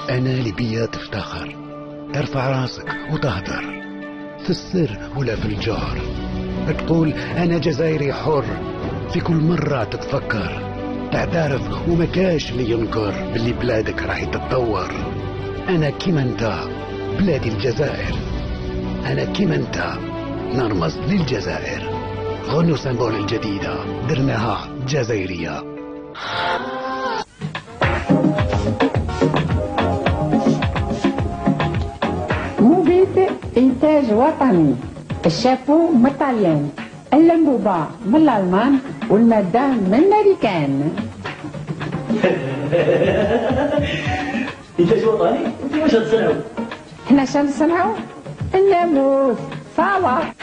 أنا ليبيا تفتخر، ترفع راسك وتهدر في السر ولا في الجهر، تقول أنا جزائري حر في كل مرة تتفكر، تعترف ومكاش اللي ينكر باللي بلادك راح تتطور. أنا كيما انت بلادي الجزائر، أنا كيما انت نرمز للجزائر. غنوا سنبول الجديدة درناها جزائرية. موبيد إنتاج وطني، الشابو من الطليان، اللمبوبة من الألمان، والمادة من الأمريكان. إنتاج وطني؟ انتوا واش غتصنعوا؟ حنا شنو نصنعوا؟ الناموس صالة.